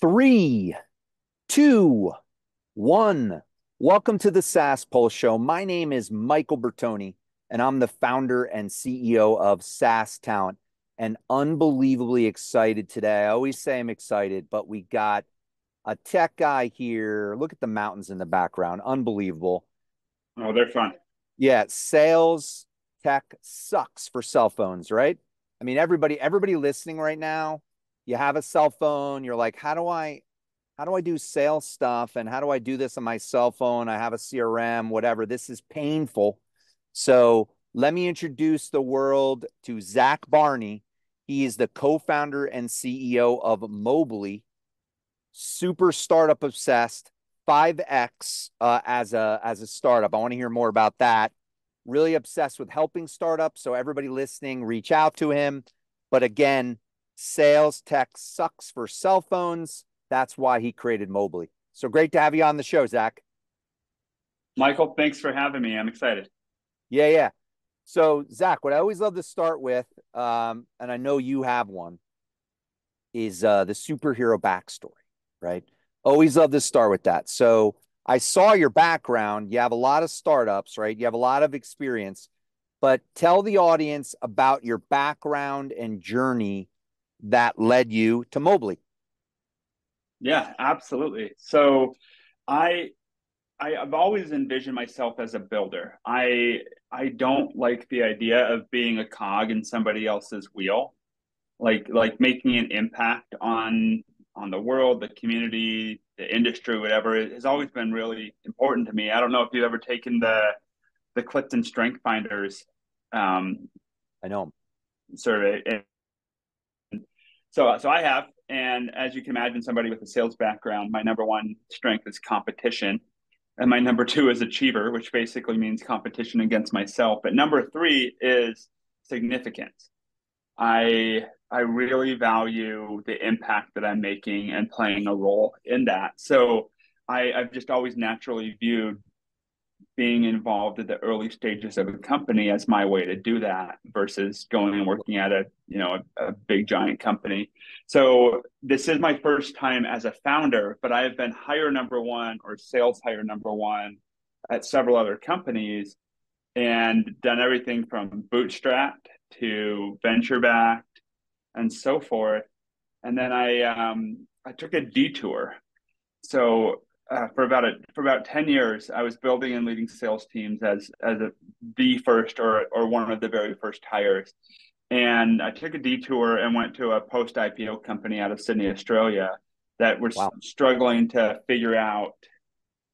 Three, two, one. Welcome to the SaaS Pulse Show. My name is Michael Bertoni, and I'm the founder and CEO of SaaS Talent. And unbelievably excited today. I always say I'm excited, but we got a tech guy here. Look at the mountains in the background. Unbelievable. Oh, they're fun. Yeah, sales tech sucks for cell phones, right? I mean, everybody listening right now, you have a cell phone, you're like, how do I do sales stuff and how do I do this on my cell phone? I have a CRM, whatever. This is painful. So let me introduce the world to Zach Barney. He is the co-founder and CEO of Mobily, super startup obsessed, 5X as a startup. I want to hear more about that. Really obsessed with helping startups. So everybody listening, reach out to him. But again, sales tech sucks for cell phones. That's why he created Mobily. So great to have you on the show, Zach. Michael, thanks for having me. I'm excited. Yeah, yeah. So Zach, what I always love to start with, and I know you have one, is the superhero backstory, right? Always love to start with that. So I saw your background. You have a lot of startups, right? You have a lot of experience, but tell the audience about your background and journey that led you to Mobily. Yeah, absolutely. So I I've always envisioned myself as a builder. I don't like the idea of being a cog in somebody else's wheel, like making an impact on the world, the community, the industry, whatever. It has always been really important to me. I don't know if you've ever taken the Clifton Strength Finders um, I know. survey. So I have, and as you can imagine, somebody with a sales background, my number one strength is competition, and my number two is achiever, which basically means competition against myself. But number three is significance. I really value the impact that I'm making and playing a role in that. So I've just always naturally viewed being involved at the early stages of a company as my way to do that versus going and working at a big giant company. So this is my first time as a founder, but I have been hire number one or sales hire number one at several other companies and done everything from bootstrapped to venture backed and so forth. And then I took a detour. So for about 10 years, I was building and leading sales teams the first or one of the very first hires. And I took a detour and went to a post IPO company out of Sydney, Australia, that was Wow. struggling to figure out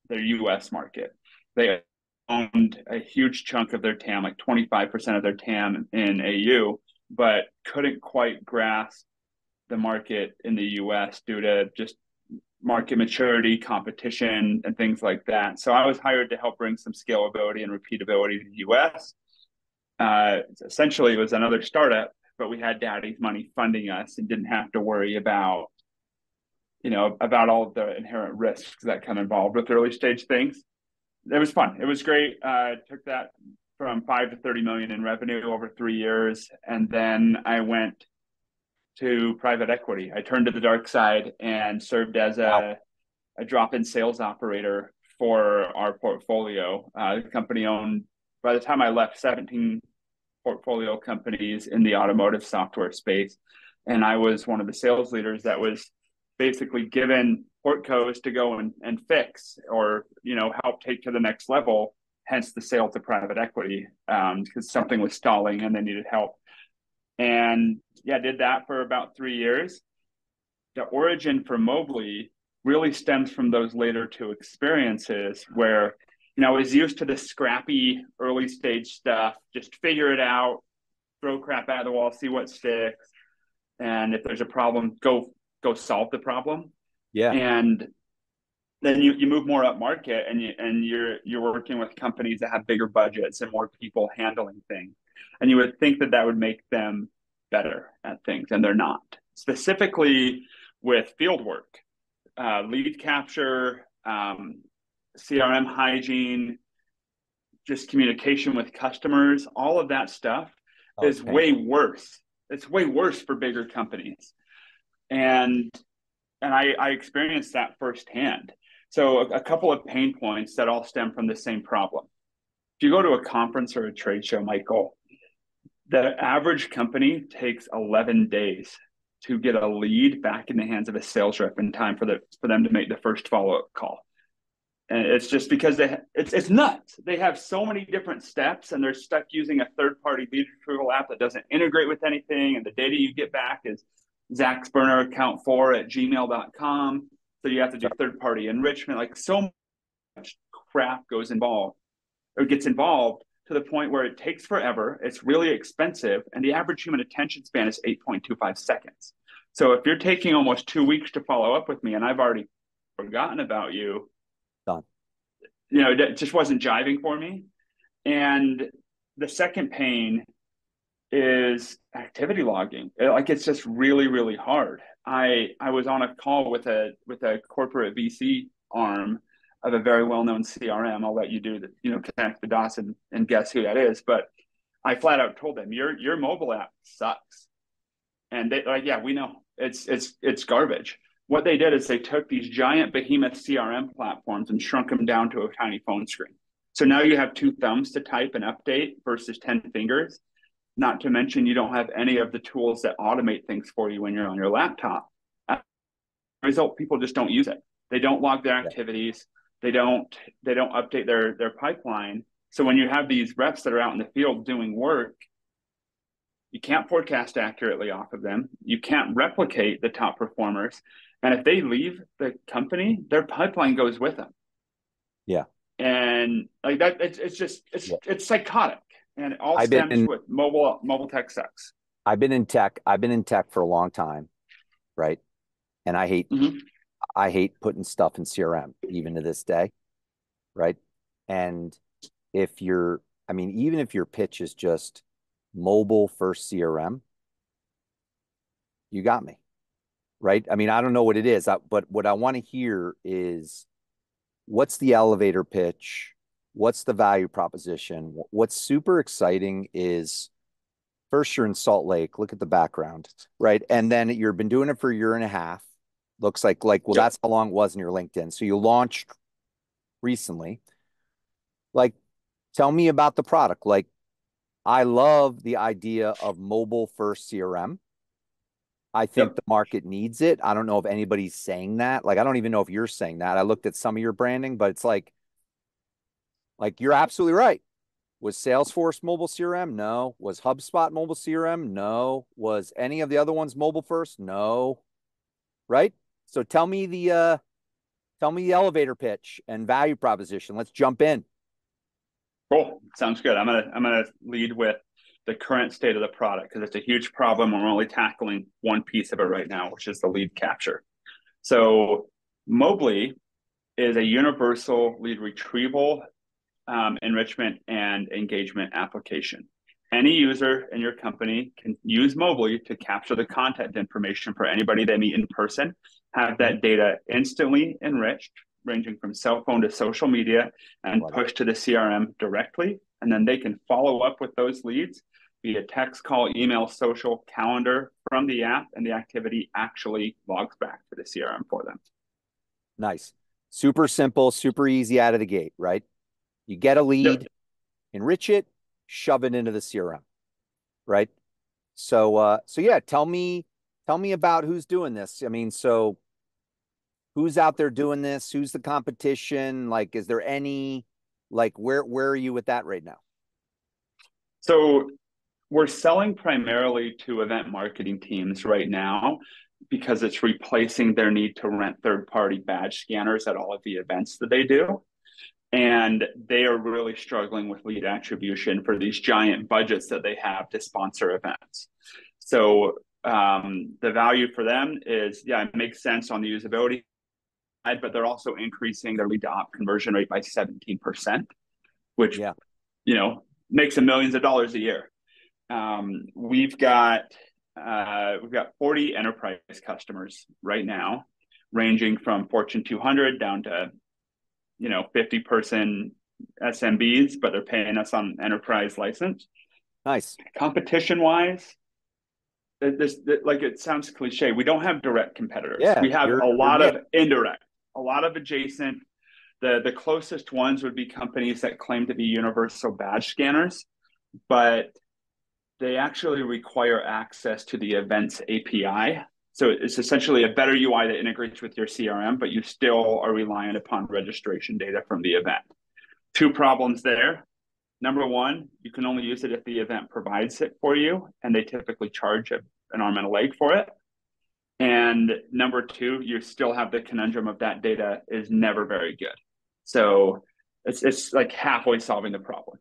their US market. They owned a huge chunk of their TAM, like 25% of their TAM in AU, but couldn't quite grasp the market in the US due to just market maturity, competition, and things like that. So I was hired to help bring some scalability and repeatability to the US. Essentially, it was another startup, but we had daddy's money funding us and didn't have to worry about, about all of the inherent risks that come involved with early stage things. It was fun. It was great. Took that from 5 to 30 million in revenue over 3 years. And then I went to private equity. I turned to the dark side and served as Wow. a drop-in sales operator for our portfolio. The company owned, by the time I left, 17 portfolio companies in the automotive software space. And I was one of the sales leaders that was basically given portcos to go and fix or, help take to the next level, hence the sale to private equity, because something was stalling and they needed help. And yeah, did that for about 3 years. The origin for Mobley really stems from those later two experiences where, I was used to the scrappy early stage stuff, just figure it out, throw crap out of the wall, see what sticks. And if there's a problem, go solve the problem. Yeah. And then you move more up market and you're working with companies that have bigger budgets and more people handling things. And you would think that that would make them better at things, and they're not. Specifically with field work, lead capture, CRM hygiene, just communication with customers, all of that stuff Oh, it's is way painful. worse. It's way worse for bigger companies. And and I experienced that firsthand. So a couple of pain points that all stem from the same problem. If you go to a conference or a trade show, Michael, the average company takes 11 days to get a lead back in the hands of a sales rep in time for them to make the first follow-up call. And it's just because it's nuts. They have so many different steps, and they're stuck using a third-party lead retrieval app that doesn't integrate with anything. And the data you get back is Zach's burner account 4@gmail.com. So you have to do third-party enrichment. Like, so much crap gets involved to the point where it takes forever. It's really expensive, and the average human attention span is 8.25 seconds. So if you're taking almost 2 weeks to follow up with me, and I've already forgotten about you, Done. It just wasn't jiving for me. And the second pain is activity logging. Like, it's just really, really hard. I was on a call with a corporate VC arm of a very well-known CRM. I'll let you do connect the dots and guess who that is. But I flat out told them, your mobile app sucks. And they like, yeah, we know it's garbage. What they did is they took these giant behemoth CRM platforms and shrunk them down to a tiny phone screen. So now you have 2 thumbs to type and update versus 10 fingers. Not to mention, you don't have any of the tools that automate things for you when you're on your laptop. As a result, people just don't use it. They don't log their activities. They don't update their pipeline. So when you have these reps that are out in the field doing work, you can't forecast accurately off of them. You can't replicate the top performers. And if they leave the company, their pipeline goes with them. Yeah. And like that, it's psychotic. And it all stems with mobile tech sucks. I've been in tech for a long time, right? And I hate putting stuff in CRM even to this day, right? And even if your pitch is just mobile first CRM, you got me, right? I mean, I don't know what it is, but what I want to hear is, what's the elevator pitch? What's the value proposition? What's super exciting is, first, you're in Salt Lake. Look at the background, right? And then you've been doing it for a year and a half. Looks like, that's how long it was in your LinkedIn. So you launched recently. Like, tell me about the product. Like, I love the idea of mobile first CRM. I think the market needs it. I don't know if anybody's saying that. Like, I don't even know if you're saying that. I looked at some of your branding, but it's like you're absolutely right. Was Salesforce mobile CRM? No. Was HubSpot mobile CRM? No. Was any of the other ones mobile first? No. Right? So tell me the elevator pitch and value proposition. Let's jump in. Cool. Sounds good. I'm gonna lead with the current state of the product, because it's a huge problem. We're only tackling one piece of it right now, which is the lead capture. So Mobly is a universal lead retrieval, enrichment, and engagement application. Any user in your company can use Mobly to capture the contact information for anybody they meet in person, have that data instantly enriched, ranging from cell phone to social media, and pushed to the CRM directly. And then they can follow up with those leads via text, call, email, social, calendar from the app, and the activity actually logs back to the CRM for them. Nice. Super simple, super easy out of the gate, right? You get a lead, enrich it, shove it into the CRM, right? So yeah, tell me about who's doing this. I mean, so who's out there doing this? Who's the competition? Like, is there any, like, where are you with that right now? So we're selling primarily to event marketing teams right now, because it's replacing their need to rent third-party badge scanners at all of the events that they do. And they are really struggling with lead attribution for these giant budgets that they have to sponsor events. So the value for them is, it makes sense on the usability side, but they're also increasing their lead to op conversion rate by 17%, which makes them millions of dollars a year. We've got 40 enterprise customers right now, ranging from Fortune 200 down to 50-person SMBs, but they're paying us on enterprise license. Nice. Competition wise, like it sounds cliche. We don't have direct competitors. Yeah, We have you're niche. a lot of adjacent. The closest ones would be companies that claim to be universal badge scanners, but they actually require access to the events API. So it's essentially a better UI that integrates with your CRM, but you still are reliant upon registration data from the event. Two problems there. Number one, you can only use it if the event provides it for you, and they typically charge an arm and a leg for it. And number two, you still have the conundrum of that data is never very good. So it's like halfway solving the problem.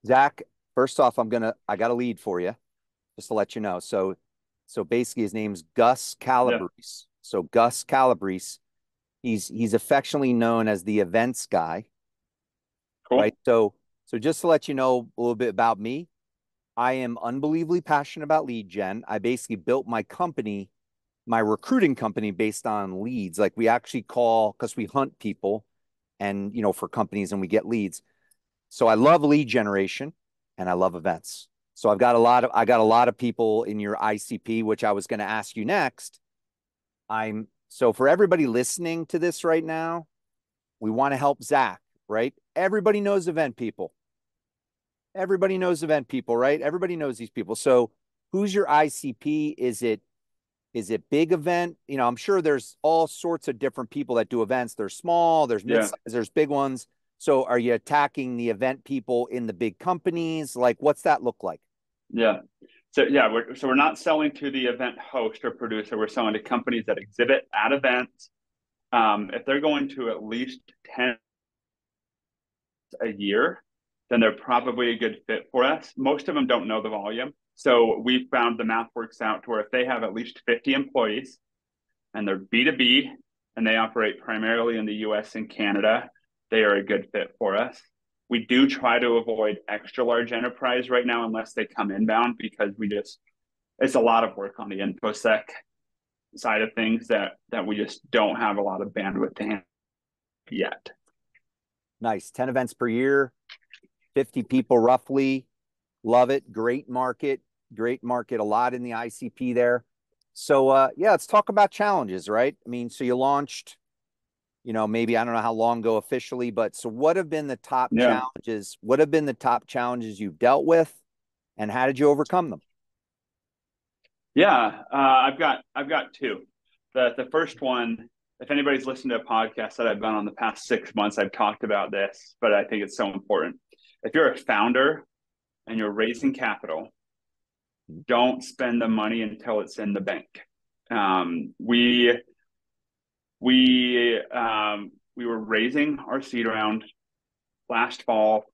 Zach, first off, I got a lead for you, just to let you know. So basically his name's Gus Yeah, Calabrese. So Gus Calabrese, he's affectionately known as the events guy, right? cool. So just to let you know a little bit about me, I am unbelievably passionate about lead gen. I basically built my company, my recruiting company, based on leads. Like we actually call, because we hunt people and for companies, and we get leads. So I love lead generation and I love events. So I got a lot of people in your ICP, which I was going to ask you next. So for everybody listening to this right now, we want to help Zach, right? Everybody knows event people. Everybody knows event people, right? Everybody knows these people. So who's your ICP? Is it big event? I'm sure there's all sorts of different people that do events. There's small, there's Yeah, mid-size, there's big ones. So are you attacking the event people in the big companies? Like, what's that look like? yeah. So yeah, we're not selling to the event host or producer. We're selling to companies that exhibit at events. If they're going to at least 10 a year, then they're probably a good fit for us. Most of them don't know the volume. So we found the math works out to where if they have at least 50 employees and they're B2B and they operate primarily in the US and Canada, they are a good fit for us. We do try to avoid extra large enterprise right now unless they come inbound because it's a lot of work on the InfoSec side of things that we just don't have a lot of bandwidth to handle yet. Nice. 10 events per year, 50 people roughly. Love it. Great market. Great market. A lot in the ICP there. So yeah, let's talk about challenges, right? I mean, so you launched, maybe I don't know how long ago officially, but so what have been the top Yeah. challenges? What have been the top challenges you've dealt with, and how did you overcome them? Yeah, I've got two. The first one, if anybody's listened to a podcast that I've done on the past 6 months, I've talked about this, but I think it's so important. If you're a founder and you're raising capital, don't spend the money until it's in the bank. We were raising our seed round last fall,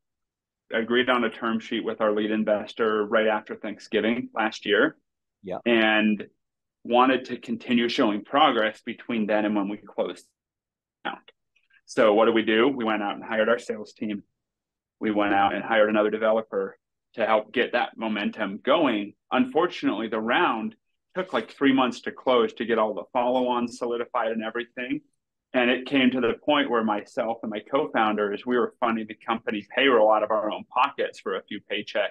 agreed on a term sheet with our lead investor right after Thanksgiving last year, Yeah. and wanted to continue showing progress between then and when we closed out. So what do? We went out and hired our sales team. We went out and hired another developer to help get that momentum going. Unfortunately, the round took like 3 months to close to get all the follow-ons solidified and everything. And it came to the point where myself and my co-founders, we were funding the company's payroll out of our own pockets for a few paychecks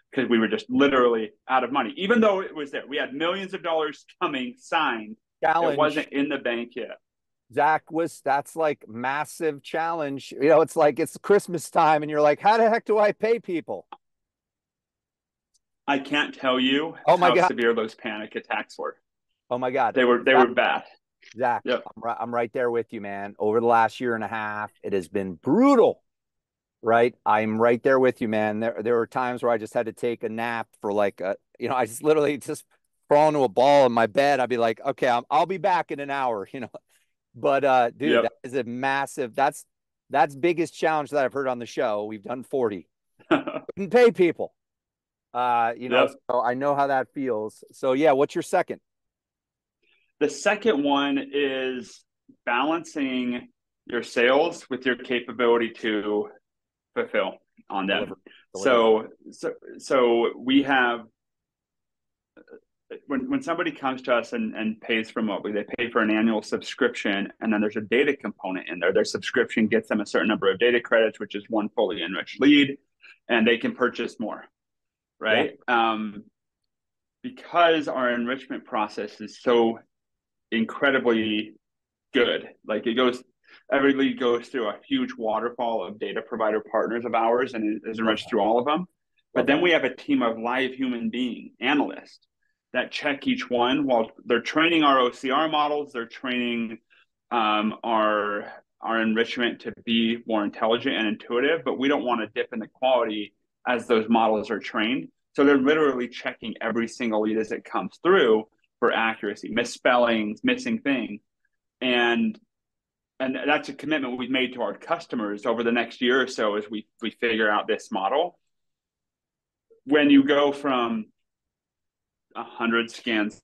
because we were just literally out of money. Even though it was there, we had millions of dollars coming signed. It Challenge, wasn't in the bank yet. Zach, that's like massive challenge. It's like it's Christmas time and you're like, how the heck do I pay people? I can't tell you Oh my how God. severe those panic attacks were. Oh my God. They Zach, were bad. Zach, Yep. I'm right there with you, man. Over the last year and a half, it has been brutal, right? I'm right there with you, man. There were times where I just had to take a nap for like I just literally just fall into a ball in my bed. I'd be like, okay, I'll be back in an hour, But dude, that Yep. is a massive, that's biggest challenge that I've heard on the show. We've done 40. Couldn't pay people. Yep. So I know how that feels. So yeah, what's your second? The second one is balancing your sales with your capability to fulfill on them. Deliver, deliver. So we have when somebody comes to us and pays remotely, they pay for an annual subscription, and then there's a data component in there. Their subscription gets them a certain number of data credits, which is one fully enriched lead, and they can purchase more, Yeah. right? because our enrichment process is so incredibly good, like every lead goes through a huge waterfall of data provider partners of ours and is Love enriched that. through all of them. But Love then that. we have a team of live human being analysts that check each one while they're training our OCR models. They're training our enrichment to be more intelligent and intuitive, but we don't want to dip in the quality as those models are trained. So they're literally checking every single lead as it comes through for accuracy, misspellings, missing things. And that's a commitment we've made to our customers over the next year or so as we figure out this model. When you go from 100 scans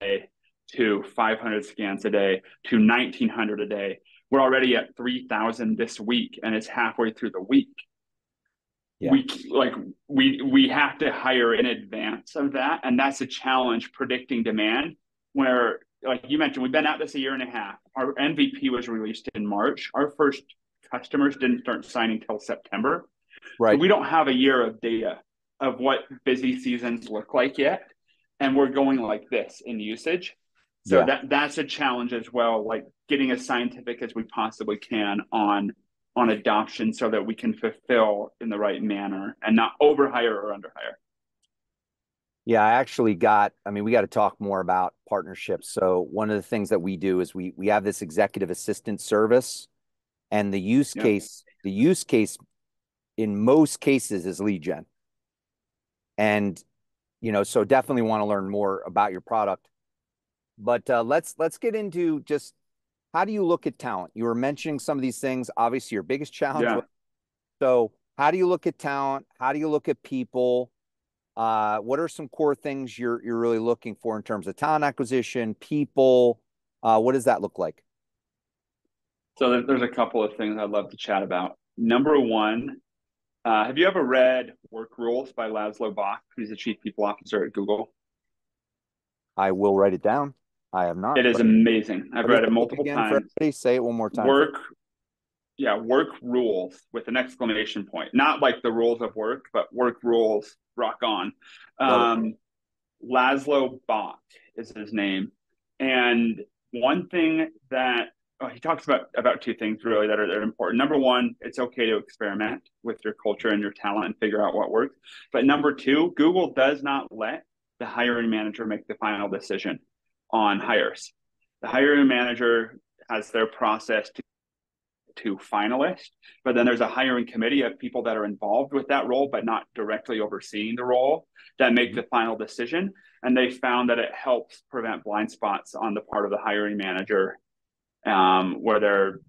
a day to 500 scans a day to 1,900 a day, we're already at 3,000 this week, and it's halfway through the week. Yeah. We have to hire in advance of that, and that's a challenge predicting demand. Where, like you mentioned, we've been at this a year and a half. Our MVP was released in March. Our first customers didn't start signing till September. So Right. we don't have a year of data of what busy seasons look like yet. And we're going like this in usage. So Yeah. that's a challenge as well, like getting as scientific as we possibly can on adoption so that we can fulfill in the right manner and not overhire or underhire. Yeah, I mean, we got to talk more about partnerships. So one of the things that we do is we have this executive assistant service, and Yeah. the use case in most cases is lead gen. And so definitely want to learn more about your product. But let's get into just how do you look at talent? You were mentioning some of these things. Obviously, your biggest challenge Yeah. was, so how do you look at talent? How do you look at people? What are some core things you're really looking for in terms of talent acquisition, people? What does that look like? So there's a couple of things I'd love to chat about. Number one, have you ever read Work Rules by Laszlo Bock, who's the chief people officer at Google? I will write it down. I have not, It is but amazing. I've what is read it the book multiple again for times. everybody? Say it one more time for. Work, yeah, Work Rules with an exclamation point. Not like the rules of work, but Work Rules, rock on. Love it. Laszlo Bock is his name. And one thing that he talks about two things really that are important. Number one, it's okay to experiment with your culture and your talent and figure out what works. But number two, Google does not let the hiring manager make the final decision on hires. The hiring manager has their process to finalist, but then there's a hiring committee of people that are involved with that role, but not directly overseeing the role, that make the final decision. And they found that it helps prevent blind spots on the part of the hiring manager, where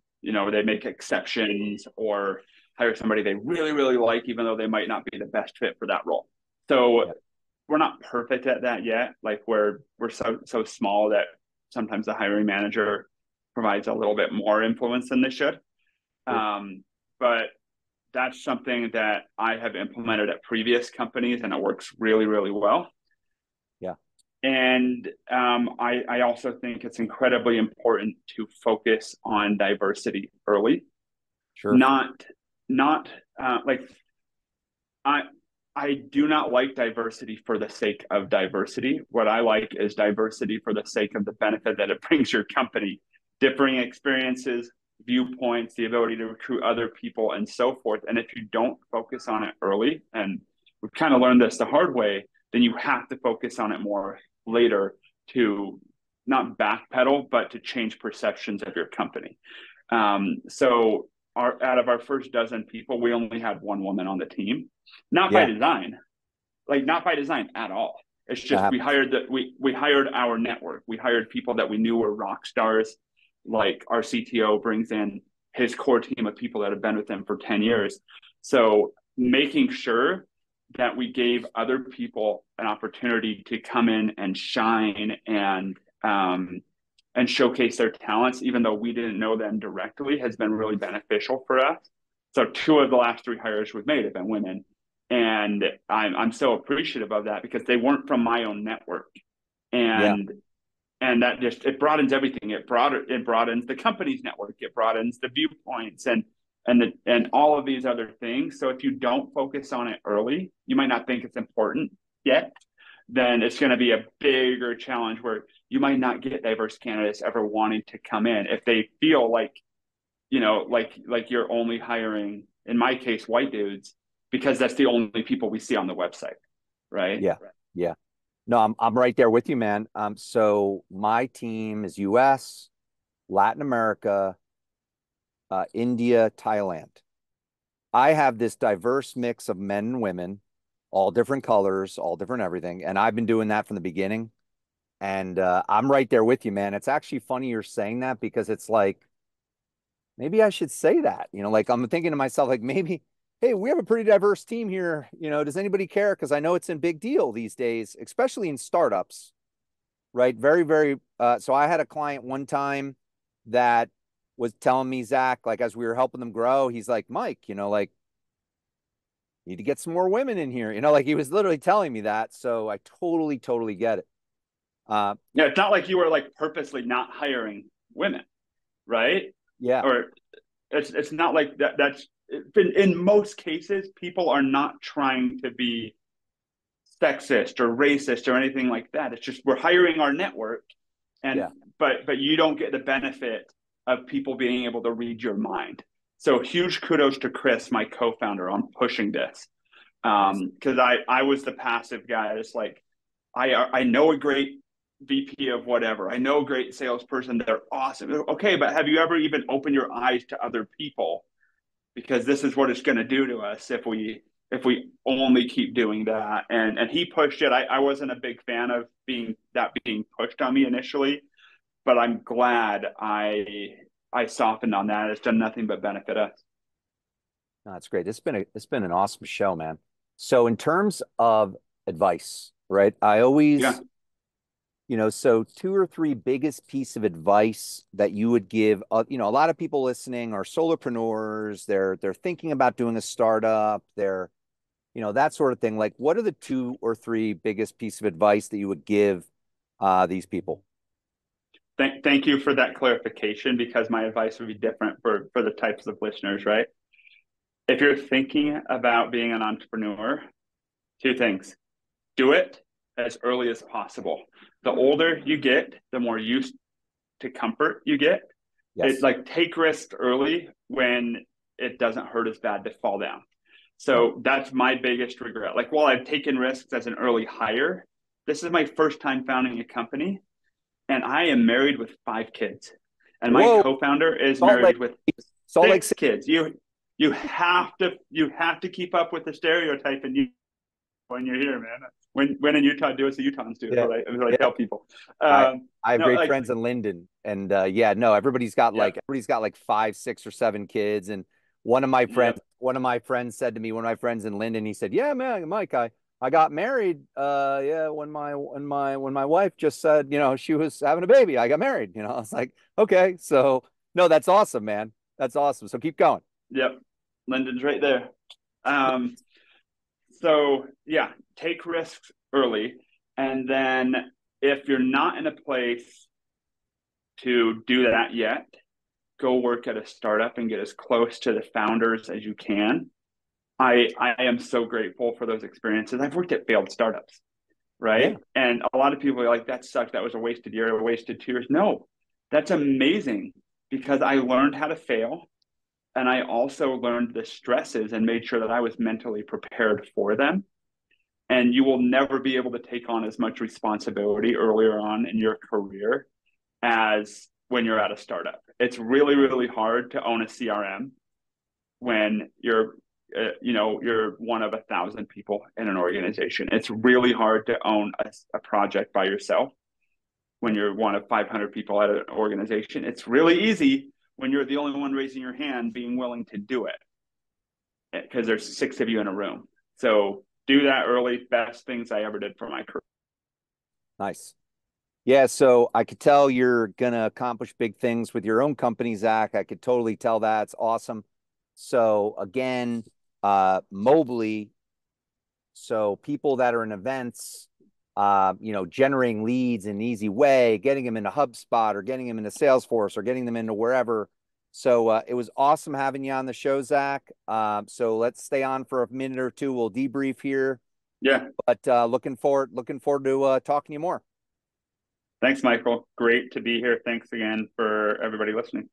they make exceptions or hire somebody they really, really like, even though they might not be the best fit for that role. So Yeah. we're not perfect at that yet. Like we're so small that sometimes the hiring manager provides a little bit more influence than they should. Sure. But that's something that I have implemented at previous companies, and it works really, really well. Yeah. And I also think it's incredibly important to focus on diversity early. Sure. Not like I do not like diversity for the sake of diversity. What I like is diversity for the sake of the benefit that it brings your company, differing experiences, viewpoints, the ability to recruit other people, and so forth. And if you don't focus on it early, and we've kind of learned this the hard way, then you have to focus on it more later to not backpedal, but to change perceptions of your company. So out of our first dozen people, we only had one woman on the team, not by Yeah. design, like not by design at all. It's That just happens. we hired our network. We hired people that we knew were rock stars. Like our CTO brings in his core team of people that have been with him for 10 years. So making sure that we gave other people an opportunity to come in and shine and showcase their talents, even though we didn't know them directly, has been really beneficial for us. So 2 of the last 3 hires we've made have been women. And I'm so appreciative of that because they weren't from my own network. Yeah. And that just, it broadens everything. It broadens the company's network. It broadens the viewpoints and all of these other things. So if you don't focus on it early, you might not think it's important yet, then it's going to be a bigger challenge where you might not get diverse candidates ever wanting to come in if they feel like, like you're only hiring, in my case, white dudes, because that's the only people we see on the website, right? Yeah. Yeah. No, I'm right there with you, man. So my team is US, Latin America, India, Thailand. I have this diverse mix of men and women, all different colors, all different everything. And I've been doing that from the beginning. And I'm right there with you, man. It's actually funny you're saying that because it's like, maybe I should say that. Like I'm thinking to myself, like maybe, hey, we have a pretty diverse team here. Does anybody care? Because I know it's a big deal these days, especially in startups, right? Very, very. So I had a client one time that was telling me, Zach, like as we were helping them grow, he's like, Mike, like need to get some more women in here. Like he was literally telling me that. So I totally, totally get it. Yeah, it's not like you were like purposely not hiring women, right? Yeah, Or it's not like that. That's in most cases, people are not trying to be sexist or racist or anything like that. It's just we're hiring our network, and yeah, but you don't get the benefit of people being able to read your mind. So huge kudos to Chris, my co-founder, on pushing this. nice. Because I was the passive guy. It's like I know a great VP of whatever. I know a great salesperson. They're awesome. Okay, but have you ever even opened your eyes to other people? Because this is what it's going to do to us if we only keep doing that. And he pushed it. I wasn't a big fan of being pushed on me initially, but I'm glad I softened on that. It's done nothing but benefit us. No, that's great. It's been an awesome show, man. So in terms of advice, right? I Yeah. always, so two or three biggest piece of advice that you would give, a lot of people listening are solopreneurs. They're thinking about doing a startup. They're, that sort of thing. Like, what are the two or three biggest piece of advice that you would give these people? Thank you for that clarification because my advice would be different for the types of listeners, right? If you're thinking about being an entrepreneur, two things. Do it as early as possible. The older you get, the more used to comfort you get. It Yes. like take risks early when it doesn't hurt as bad to fall down. Right. So that's my biggest regret. Like while I've taken risks as an early hire, this is my first time founding a company and I am married with 5 kids. And my Whoa, co-founder is Salt Lake, married with Salt Lake six City. kids. You have to keep up with the stereotype and you when you're here, man. When in Utah, do as the Utahns do. Is Yeah. what I Yeah. tell people. I I have No, great like friends in Linden, and yeah, no, yep, everybody's got like five, six, or seven kids. And yep. one of my friends said to me, one of my friends in Linden, he said, "Yeah, man, Mike, I got married. Yeah, when my wife just said, she was having a baby, I got married. I was like, okay, so no, that's awesome, man. That's awesome. So keep going. Yep. London's right there. Um, so yeah, take risks early. And then if you're not in a place to do that yet, go work at a startup and get as close to the founders as you can. I am so grateful for those experiences. I've worked at failed startups, Yeah, right? And a lot of people are like, that sucked. That was a wasted year, a wasted 2 years. No, that's amazing because I learned how to fail. And I also learned the stresses and made sure that I was mentally prepared for them. And you will never be able to take on as much responsibility earlier on in your career as when you're at a startup. It's really, right. really hard to own a CRM when you're one of 1,000 people in an organization. It's really hard to own a project by yourself when Right. you're one of 500 people at an organization. It's really easy when you're the only one raising your hand being willing to do it because there's 6 of you in a room. So do that early. Best things I ever did for my career. Nice. Yeah, so I could tell you're gonna accomplish big things with your own company, Zach. I could totally tell that. It's awesome. So again, mobily, so people that are in events, generating leads in an easy way, getting them into HubSpot or getting them into Salesforce or getting them into wherever. So it was awesome having you on the show, Zach. So let's stay on for a minute or two. We'll debrief here. Yeah. But looking forward to talking to you more. Thanks, Michael. Great to be here. Thanks again for everybody listening.